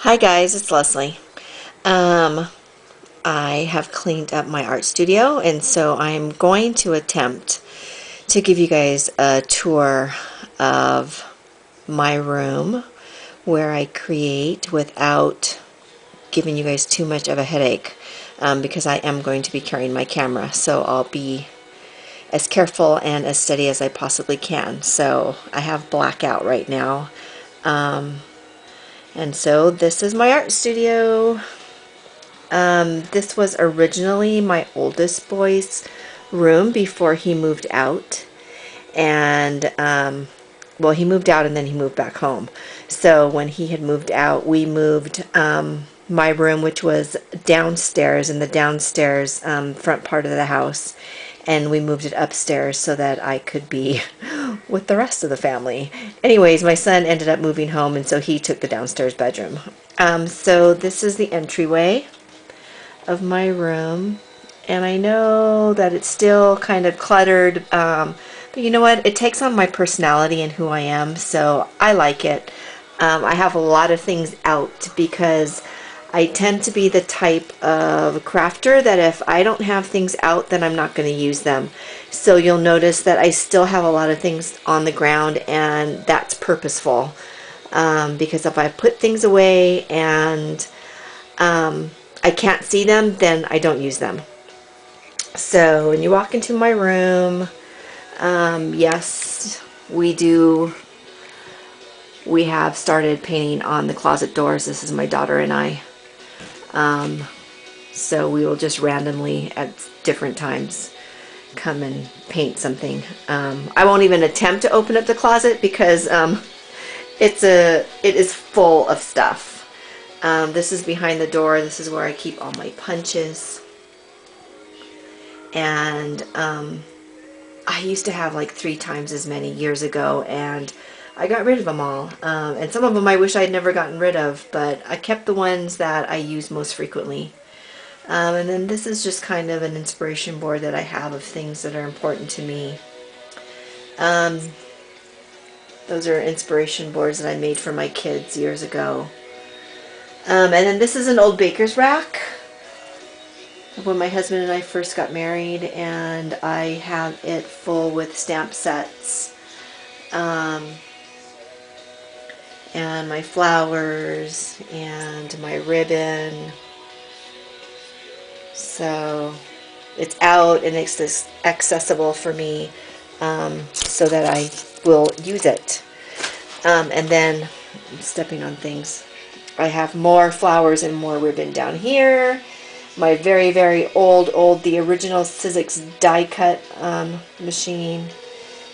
Hi guys, it's Leslie. Um, I have cleaned up my art studio, and so I'm going to attempt to give you guys a tour of my room where I create without giving you guys too much of a headache, because I am going to be carrying my camera, so I'll be as careful and as steady as I possibly can. So I have blackout right now. And so this is my art studio. This was originally my oldest boy's room before he moved out. And, well, he moved out and then he moved back home. So when he had moved out, we moved my room, which was downstairs in the downstairs front part of the house. And we moved it upstairs so that I could be with the rest of the family. Anyways, my son ended up moving home, and so he took the downstairs bedroom. So this is the entryway of my room, and I know that it's still kind of cluttered, but you know what, it takes on my personality and who I am, so I like it. I have a lot of things out because I tend to be the type of crafter that if I don't have things out, then I'm not going to use them. So you'll notice that I still have a lot of things on the ground, and that's purposeful, because if I put things away and I can't see them, then I don't use them. So when you walk into my room, yes, we have started painting on the closet doors. This is my daughter and I. So we will just randomly at different times come and paint something. I won't even attempt to open up the closet because it is full of stuff. This is behind the door. This is where I keep all my punches. And I used to have like 3 times as many years ago, and I got rid of them all. And some of them I wish I'd never gotten rid of, but I kept the ones that I use most frequently. And then this is just kind of an inspiration board that I have of things that are important to me. Those are inspiration boards that I made for my kids years ago. And then this is an old baker's rack when my husband and I first got married, and I have it full with stamp sets, and my flowers and my ribbon. So it's out and it's accessible for me, so that I will use it. And then I'm stepping on things. I have more flowers and more ribbon down here. My very, very old, the original Sizzix die cut machine.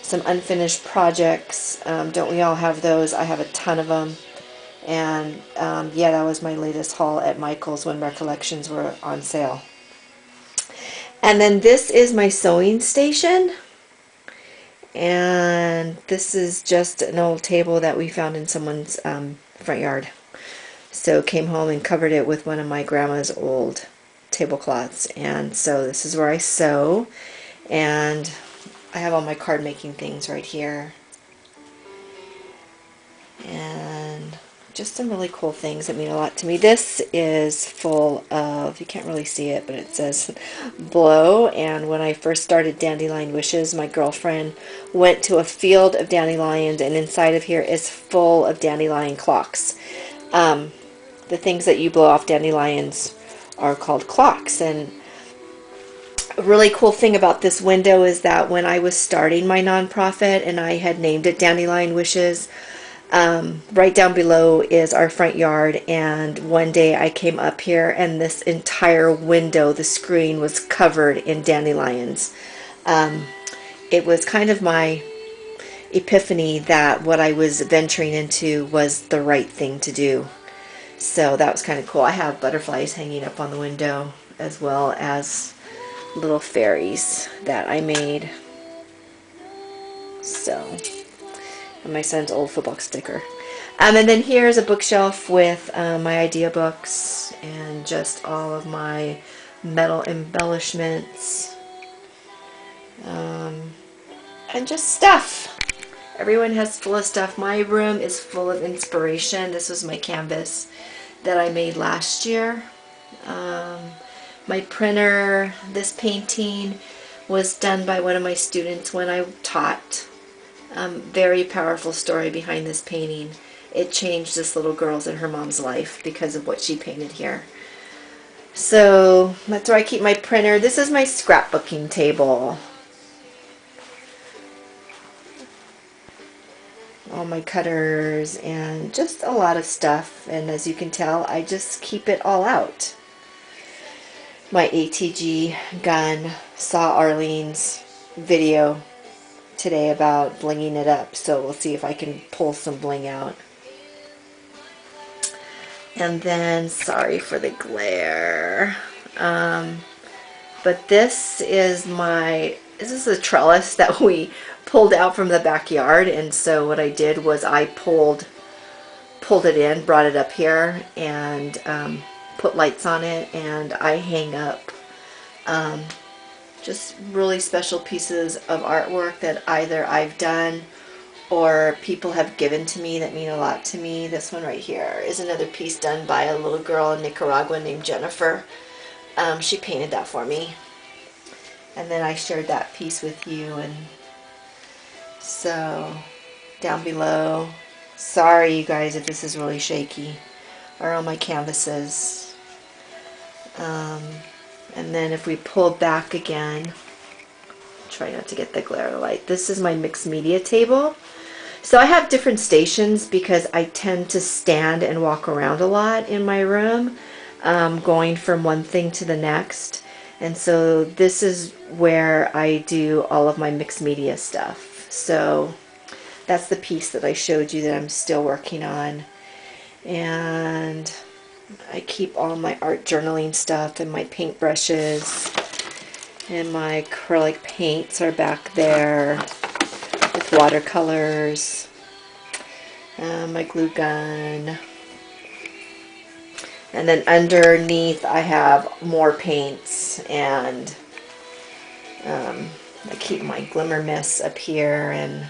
Some unfinished projects. Don't we all have those? I have a ton of them. And yeah, that was my latest haul at Michael's when Recollections were on sale. And then this is my sewing station. And this is just an old table that we found in someone's front yard. So came home and covered it with one of my grandma's old tablecloths. And so this is where I sew. And I have all my card making things right here. And just some really cool things that mean a lot to me. This is full of, you can't really see it, but it says Blow. And when I first started Dandelion Wishes, my girlfriend went to a field of dandelions, and inside of here is full of dandelion clocks. The things that you blow off dandelions are called clocks. And a really cool thing about this window is that when I was starting my nonprofit and I had named it Dandelion Wishes, right down below is our front yard, and one day I came up here and this entire window, the screen, was covered in dandelions. It was kind of my epiphany that what I was venturing into was the right thing to do. So that was kind of cool. I have butterflies hanging up on the window, as well as little fairies that I made. So, and my son's old football sticker. And then here's a bookshelf with my idea books and just all of my metal embellishments, and just stuff. Everyone has full of stuff. My room is full of inspiration. This was my canvas that I made last year. My printer, this painting was done by one of my students when I taught. Very powerful story behind this painting. It changed this little girl's and her mom's life because of what she painted here. So that's where I keep my printer. This is my scrapbooking table. All my cutters and just a lot of stuff. And as you can tell, I just keep it all out. My ATG gun, saw Arlene's video today about blinging it up, so we'll see if I can pull some bling out. And then, sorry for the glare, but this is a trellis that we pulled out from the backyard, and so what I did was I pulled it in, brought it up here, and put lights on it, and I hang up just really special pieces of artwork that either I've done or people have given to me that mean a lot to me. This one right here is another piece done by a little girl in Nicaragua named Jennifer. She painted that for me, and then I shared that piece with you. And so down below, sorry you guys if this is really shaky, are all my canvases. And then if we pull back again, try not to get the glare light. This is my mixed media table. So I have different stations because I tend to stand and walk around a lot in my room, going from one thing to the next. And so this is where I do all of my mixed media stuff. So that's the piece that I showed you that I'm still working on. And I keep all my art journaling stuff, and my paintbrushes and my acrylic paints are back there with watercolors, my glue gun, and then underneath I have more paints, and I keep my glimmer mist up here. And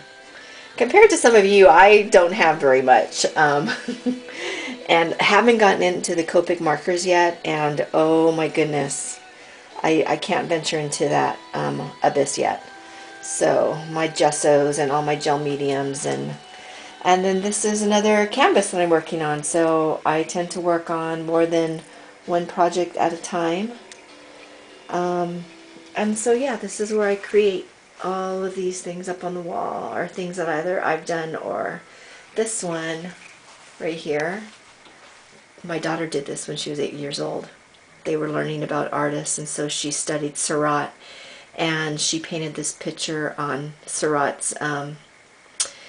compared to some of you, I don't have very much. And haven't gotten into the Copic markers yet, and oh my goodness, I can't venture into that abyss yet. So my gessos and all my gel mediums, and then this is another canvas that I'm working on. So I tend to work on more than one project at a time. And so yeah, this is where I create all of these things up on the wall, or things that either I've done, or this one right here. My daughter did this when she was 8 years old. They were learning about artists, and so she studied Seurat, and she painted this picture on Seurat's,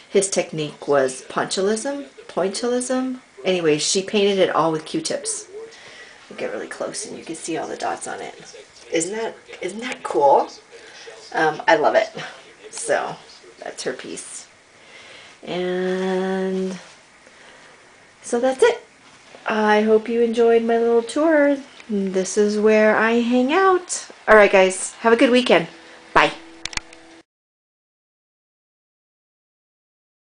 his technique was pointillism. Anyway, she painted it all with Q-tips. I'll get really close and you can see all the dots on it. Isn't that cool? I love it. So that's her piece. And so that's it. I hope you enjoyed my little tour. This is where I hang out. Alright guys, have a good weekend.